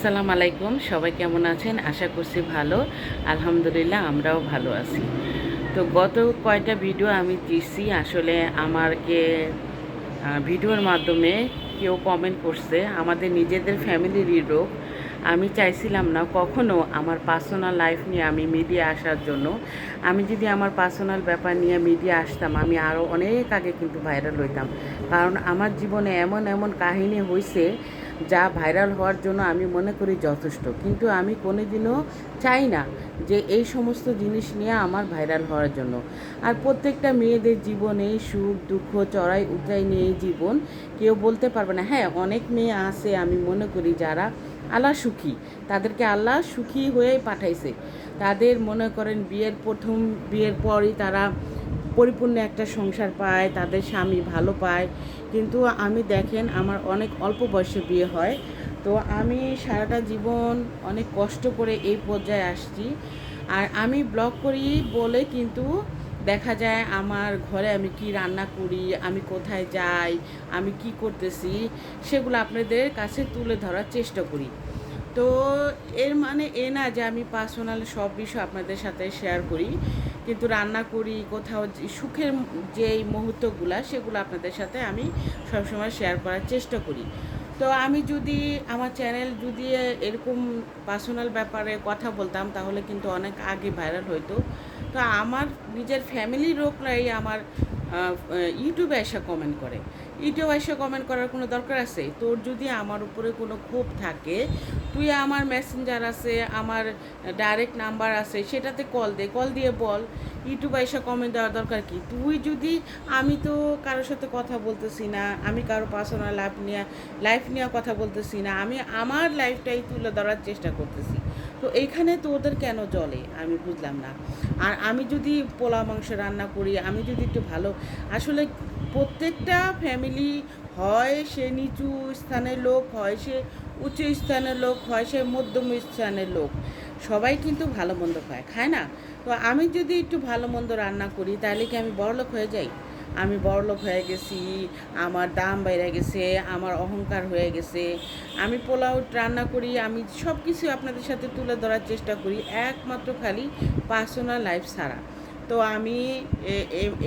আসসালামু আলাইকুম। সবাই কেমন আছেন? আশা করছি ভালো। আলহামদুলিল্লাহ আমরাও ভালো আছি। তো গত কয়টা ভিডিও আমি দিছি, আসলে আমাকে ভিডিওর মাধ্যমে কেউ কমেন্ট করছে আমাদের নিজেদের ফ্যামিলিরই রোগ। আমি চাইছিলাম না কখনো আমার পার্সোনাল লাইফ নিয়ে আমি মিডিয়া আসার জন্য। আমি যদি আমার পার্সোনাল ব্যাপার নিয়ে মিডিয়া আসতাম, আমি আরও অনেক আগে কিন্তু ভাইরাল হইতাম। কারণ আমার জীবনে এমন এমন কাহিনী হয়েছে যা ভাইরাল হওয়ার জন্য আমি মনে করি যথেষ্ট। কিন্তু আমি কোনোদিনও চাই না যে এই সমস্ত জিনিস নিয়ে আমার ভাইরাল হওয়ার জন্য। আর প্রত্যেকটা মেয়েদের জীবনে সুখ দুঃখ চড়াই উতরাই নিয়ে জীবন, কেউ বলতে পারবে না। হ্যাঁ, অনেক মেয়ে আছে আমি মনে করি যারা আল্লাহ সুখী, তাদেরকে আল্লাহ সুখী হয়েই পাঠাইছে। তাদের মনে করেন বিয়ের পরই তারা পরিপূর্ণ একটা সংসার পায়, তাদের স্বামী ভালো পায়। কিন্তু আমি দেখেন আমার অনেক অল্প বয়সে বিয়ে হয়। তো আমি সারাটা জীবন অনেক কষ্ট করে এই পর্যায়ে আসছি। আর আমি ব্লগ করি বলে কিন্তু দেখা যায় আমার ঘরে আমি কি রান্না করি, আমি কোথায় যাই, আমি কি করতেছি, সেগুলো আপনাদের কাছে তুলে ধরার চেষ্টা করি। তো এর মানে এ না যে আমি পার্সোনাল সব বিষয় আপনাদের সাথে শেয়ার করি, কিন্তু রান্না করি কোথাও সুখের যেই মুহূর্তগুলো সেগুলো আপনাদের সাথে আমি সবসময় শেয়ার করার চেষ্টা করি। তো আমি যদি আমার চ্যানেল যদি এরকম পার্সোনাল ব্যাপারে কথা বলতাম তাহলে কিন্তু অনেক আগে ভাইরাল হইতো। তো আমার নিজের ফ্যামিলির লোকরাই আমার ইউটিউবে এসে কমেন্ট করে। ইউটিউবে এসে কমেন্ট করার কোনো দরকার আছে? তোর যদি আমার উপরে কোনো ক্ষোভ থাকে, তুই আমার মেসেঞ্জার আছে, আমার ডাইরেক্ট নাম্বার আছে, সেটাতে কল দিয়ে বল। ইউটিউবে এসে কমেন্ট দেওয়ার দরকার কি? তুই যদি, আমি তো কারোর সাথে কথা বলতেছি না, আমি কারো পার্সোনাল লাইফ নিয়ে কথা বলতেছি না, আমি আমার লাইফটাই তুলে ধরার চেষ্টা করতেছি। তো এইখানে তো ওদের কেন জ্বলে আমি বুঝলাম না। আর আমি যদি পোলা মাংস রান্না করি, আমি যদি একটু ভালো, আসলে প্রত্যেকটা ফ্যামিলি, হয় সে নিচু স্থানের লোক, হয় সে উঁচু স্থানের লোক, হয় সে মধ্যম স্থানের লোক, সবাই কিন্তু ভালো মন্দ খায় না? তো আমি যদি একটু ভালো মন্দ রান্না করি তাহলে কি আমি বড়লোক হয়ে যাই? আমি বড়লোক হয়ে গেছি, আমার দাম বেড়ে গেছে, আমার অহংকার হয়ে গেছে। আমি পোলাও রান্না করি, আমি সব কিছু আপনাদের সাথে তুলে ধরার চেষ্টা করি, একমাত্র খালি পার্সোনাল লাইফ ছাড়া। তো আমি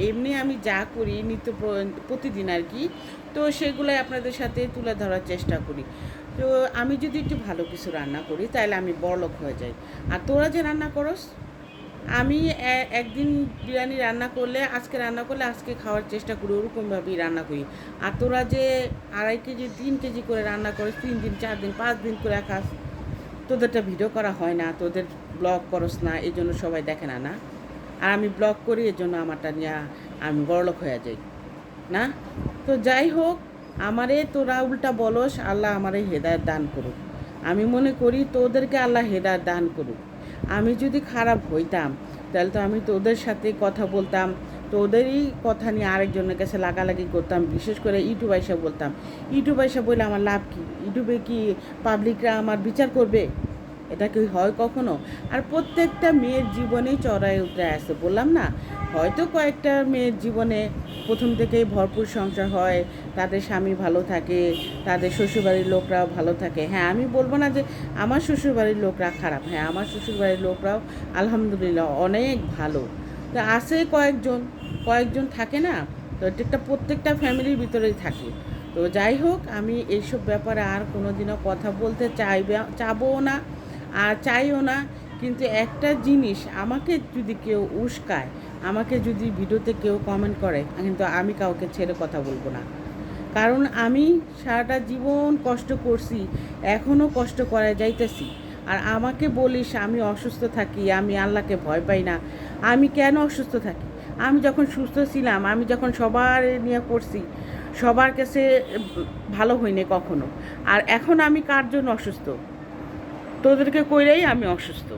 এমনি আমি যা করি প্রতিদিন আর কি, তো সেগুলোই আপনাদের সাথে তুলে ধরার চেষ্টা করি। তো আমি যদি একটু ভালো কিছু রান্না করি তাহলে আমি বড়লোক হয়ে যাই। আর তোরা যে রান্না করস, আমি একদিন বিরিয়ানি রান্না করলে, আজকে খাওয়ার চেষ্টা করি, ওরকমভাবেই রান্না করি। আর তোরা যে 2.5 কেজি 3 কেজি করে রান্না করিস, 3 দিন 4 দিন 5 দিন করে খাস, তোদেরটা ভিডিও করা হয় না, তোদের ব্লগ করস না, এই জন্য সবাই দেখে না। আর আমি ব্লগ করি, এর জন্য আমারটা নিয়ে আমি বড়লোক হয়ে যাই না? তো যাই হোক, আমারে তোরা উল্টা বলস, আল্লাহ আমারে হেদায়েত দান করুক। আমি মনে করি তোদেরকে আল্লাহ হেদায়েত দান করুক। আমি যদি খারাপ হইতাম তাহলে তো আমি তোদের সাথে কথা বলতাম, তোদেরই কথা নিয়ে আরেকজনের কাছে লাগালাগি করতাম, বিশেষ করে ইউটিউবে এসে বলতাম। ইউটিউবে এসে বলে আমার লাভ কী? ইউটিউবে কি পাবলিকরা আমার বিচার করবে? এটা কি হয় কখনো? আর প্রত্যেকটা মেয়ের জীবনেই চড়াই উতরাই আছে, বললাম না? হয়তো কয়েকটা মেয়ের জীবনে প্রথম থেকেই ভরপুর সংসার হয়, তাদের স্বামী ভালো থাকে, তাদের শ্বশুরবাড়ির লোকরাও ভালো থাকে। হ্যাঁ, আমি বলবো না যে আমার শ্বশুরবাড়ির লোকরা খারাপ। হ্যাঁ, আমার শ্বশুরবাড়ির লোকরাও আলহামদুলিল্লাহ অনেক ভালো। তো আছে কয়েকজন থাকে না? তো এটা প্রত্যেকটা ফ্যামিলির ভিতরেই থাকে। তো যাই হোক, আমি এইসব ব্যাপারে আর কোনো দিনও কথা বলতে চাবও না, আর চাইও না। কিন্তু একটা জিনিস, আমাকে যদি কেউ উস্কায়, আমাকে যদি ভিডিওতে কেউ কমেন্ট করে, কিন্তু আমি কাউকে ছেড়ে কথা বলবো না। কারণ আমি সারাটা জীবন কষ্ট করছি, এখনও কষ্ট করে যাইতেছি। আর আমাকে বলিস আমি অসুস্থ থাকি, আমি আল্লাহকে ভয় পাই না। আমি কেন অসুস্থ থাকি? আমি যখন সুস্থ ছিলাম, আমি যখন সবার নিয়ে করছি, সবার কাছে ভালো হইনি কখনো। আর এখন আমি কার জন্য অসুস্থ? তোদেরকে কইরাই আমি অসুস্থ।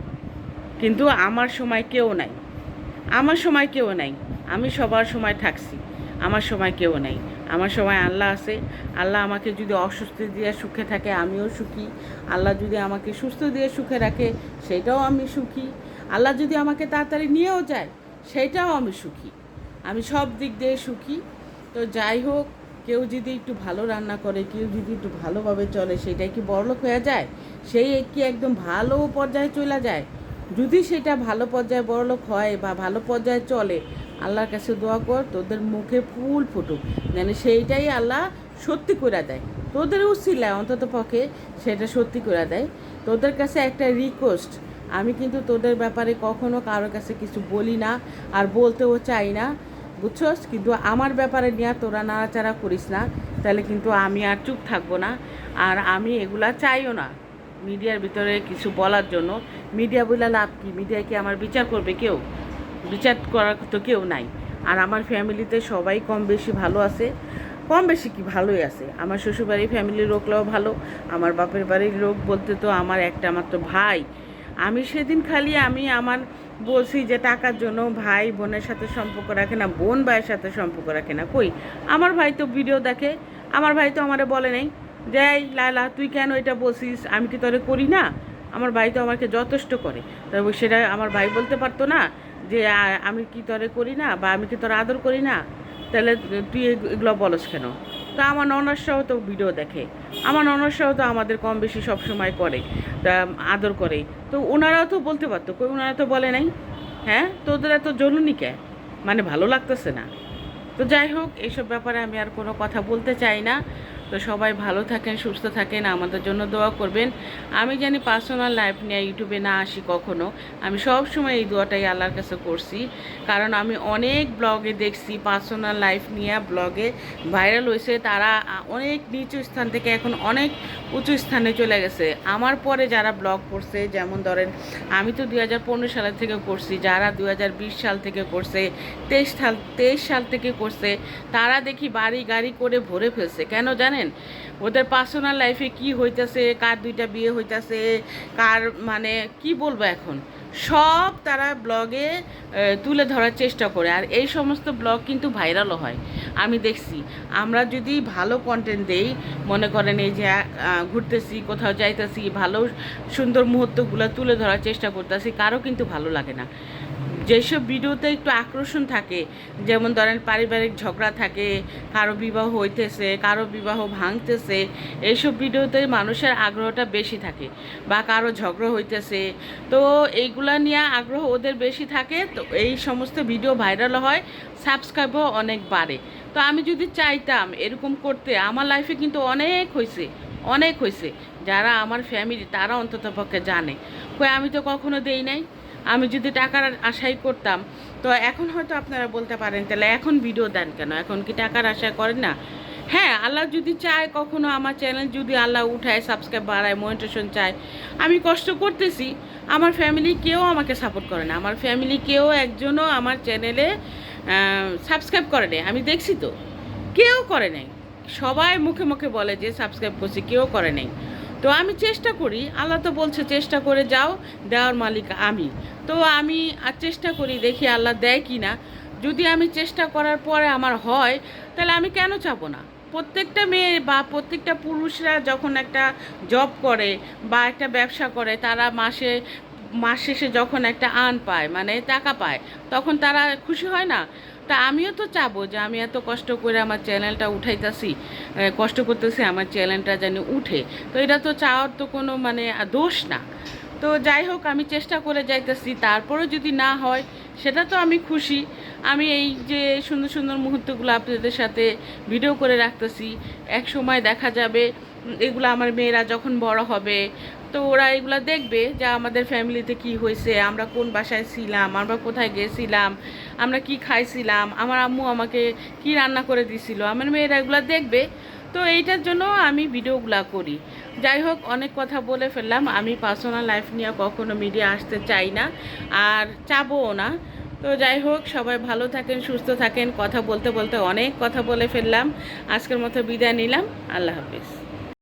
কিন্তু আমার সময় কেউ নাই। আমি সবার সময় থাকছি, আমার সময় কেউ নাই। আমার সময় আল্লাহ আছে। আল্লাহ আমাকে যদি অসুস্থ দিয়ে সুখে থাকে, আমিও সুখী। আল্লাহ যদি আমাকে সুস্থ দিয়ে সুখে রাখে, সেটাও আমি সুখী। আল্লাহ যদি আমাকে তাড়াতাড়ি নিয়েও যায়, সেটাও আমি সুখী। আমি সব দিক দিয়ে সুখী। তো যাই হোক, কেউ যদি একটু ভালো রান্না করে, কেউ যদি একটু ভালোভাবে চলে, সেটাই কি বড়লোক হয়ে যায়? সেই কি একদম ভালো পর্যায়ে চলে যায়? যদি সেটা ভালো পর্যায়ে বড়লোক হয় বা ভালো পর্যায়ে চলে, আল্লাহর কাছে দোয়া কর তোদের মুখে ফুল ফুটুক, যেন সেইটাই আল্লাহ সত্যি করে দেয়, তোদের উছিলায় অন্তত পক্ষে সেটা সত্যি করে দেয়। তোদের কাছে একটা রিকোয়েস্ট, আমি কিন্তু তোদের ব্যাপারে কখনো কারোর কাছে কিছু বলি না, আর বলতেও চাই না, বুঝছস? কিন্তু আমার ব্যাপারে নিয়ে তোরা নাড়াচাড়া করিস না, তাহলে কিন্তু আমি আর চুপ থাকবো না। আর আমি এগুলা চাইও না মিডিয়ার ভিতরে কিছু বলার জন্য। মিডিয়া বলে লাভ কি? মিডিয়া কি আমার বিচার করবে? কেউ বিচার করার তো কেউ নাই। আর আমার ফ্যামিলিতে সবাই কম বেশি ভালো আছে, কম বেশি কি ভালোই আছে। আমার শ্বশুরবাড়ির ফ্যামিলির লোকরাও ভালো, আমার বাপের বাড়ির লোক বলতে তো আমার একটা মাত্র ভাই। আমি সেদিন খালি আমার বলছি যে টাকার জন্য ভাই বোনের সাথে সম্পর্ক রাখে না, বোন ভাইয়ের সাথে সম্পর্ক রাখে না। কই, আমার ভাই তো ভিডিও দেখে, আমার ভাই তো আমারে বলে নেই যে এই লালা তুই কেন এটা বলছিস, আমি কি তোরে করি না? আমার ভাই তো আমাকে যথেষ্ট করে। তবে সেটা আমার ভাই বলতে পারতো না যে আমি কি তোরে করি না, বা আমি কি তোর আদর করি না? তাহলে তুই এগুলো বলস কেন? তা আমার ননদসহ তো ভিডিও দেখে, আমার ননদসহ তো আমাদের কম বেশি সব সময় করে, তা আদর করে। তো ওনারাও তো বলতে পারতো, কই ওনারা তো বলে নাই। হ্যাঁ, তোদের এত জ্বলুনি কে? মানে ভালো লাগতেছে না? তো যাই হোক, এইসব ব্যাপারে আমি আর কোনো কথা বলতে চাই না। তো সবাই ভালো থাকেন, সুস্থ থাকেন, আমাদের জন্য দোয়া করবেন। আমি জানি পার্সোনাল লাইফ নিয়ে ইউটিউবে না আসি কখনো, আমি সব সময় এই দোয়াটাই আল্লাহর কাছে করছি। কারণ আমি অনেক ব্লগে দেখছি পার্সোনাল লাইফ নিয়ে ব্লগে ভাইরাল হয়েছে, তারা অনেক নিচু স্থান থেকে এখন অনেক উঁচু স্থানে চলে গেছে। আমার পরে যারা ব্লগ করছে, যেমন ধরেন আমি তো 2015 সালের থেকে করছি, যারা 2020 সাল থেকে করছে, 23 সাল থেকে করছে, তারা দেখি বাড়ি গাড়ি করে ভরে ফেলছে। কেন জানেন? ওদের পার্সোনাল লাইফে কি হইতেছে, কার 2টা বিয়ে হইতেছে, কার মানে কি বলবো এখন, সব তারা ব্লগে তুলে ধরার চেষ্টা করে। আর এই সমস্ত ব্লগ কিন্তু ভাইরালও হয়, আমি দেখছি। আমরা যদি ভালো কন্টেন্ট দেই, মনে করেন এই যে ঘুরতেছি, কোথাও যাইতেছি, ভালো সুন্দর মুহূর্তগুলো তুলে ধরার চেষ্টা করতেছি, কারো কিন্তু ভালো লাগে না। যেসব ভিডিওতে একটু আকর্ষণ থাকে, যেমন ধরেন পারিবারিক ঝগড়া থাকে, কারো বিবাহ হইতেছে, কারো বিবাহ ভাঙতেছে, এইসব ভিডিওতে মানুষের আগ্রহটা বেশি থাকে, বা কারো ঝগড়া হইতেছে, তো এইগুলা নিয়ে আগ্রহ ওদের বেশি থাকে। তো এই সমস্ত ভিডিও ভাইরাল হয়, সাবস্ক্রাইবও অনেক বাড়ে। তো আমি যদি চাইতাম এরকম করতে, আমার লাইফে কিন্তু অনেক হয়েছে, অনেক হয়েছে। যারা আমার ফ্যামিলি তারা অন্তত পক্ষে জানে, কই আমি তো কখনো দেই নাই। আমি যদি টাকার আশাই করতাম, তো এখন হয়তো আপনারা বলতে পারেন তাহলে এখন ভিডিও দেন কেন, এখন কি টাকার আশা করেন না? হ্যাঁ, আল্লাহ যদি চায় কখনো আমার চ্যানেল যদি আল্লাহ উঠায়, সাবস্ক্রাইব বাড়ায়, মনিটেশন চায়, আমি কষ্ট করতেছি। আমার ফ্যামিলি কেউ আমাকে সাপোর্ট করে না, আমার ফ্যামিলি কেউ একজনও আমার চ্যানেলে সাবস্ক্রাইব করে নেই, আমি দেখছি তো, কেউ করে নাই। সবাই মুখে মুখে বলে যে সাবস্ক্রাইব করছি, কেউ করে নেই। তো আমি চেষ্টা করি, আল্লাহ তো বলছে চেষ্টা করে যাও, দেওয়ার মালিক আমি। তো আমি আর চেষ্টা করি, দেখি আল্লাহ দেয় কি না। যদি আমি চেষ্টা করার পরে আমার হয়, তাহলে আমি কেন চাবো না? প্রত্যেকটা মেয়ে বা প্রত্যেকটা পুরুষরা যখন একটা জব করে বা একটা ব্যবসা করে, তারা মাস শেষে যখন একটা পায়, মানে টাকা পায়, তখন তারা খুশি হয় না? তা আমিও তো চাবো যে আমি এত কষ্ট করে আমার চ্যানেলটা উঠাইতেছি, কষ্ট করতেছি আমার চ্যানেলটা যেন উঠে। তো এটা তো চাওয়ার তো কোনো মানে দোষ না। তো যাই হোক, আমি চেষ্টা করে যাইতেছি, তারপরেও যদি না হয় সেটা তো আমি খুশি। আমি এই যে সুন্দর সুন্দর মুহূর্তগুলো আপনাদের সাথে ভিডিও করে রাখতেছি, এক সময় দেখা যাবে এগুলো আমার মেয়েরা যখন বড় হবে, তো ওরা এগুলা দেখবে যে আমাদের ফ্যামিলিতে কি হয়েছে, আমরা কোন বাসায় ছিলাম, আমরা কোথায় গেছিলাম, আমরা কি খাইছিলাম, আমার আম্মু আমাকে কি রান্না করে দিছিল, আমার মেয়েরা এগুলা দেখবে। তো এইটার জন্য আমি ভিডিওগুলা করি। যাই হোক, অনেক কথা বলে ফেললাম। আমি পার্সোনাল লাইফ নিয়ে কখনো মিডিয়া আসতে চাই না, আর চাবও না। তো যাই হোক, সবাই ভালো থাকেন, সুস্থ থাকেন। কথা বলতে বলতে অনেক কথা বলে ফেললাম, আজকের মতো বিদায় নিলাম। আল্লাহ হাফিজ।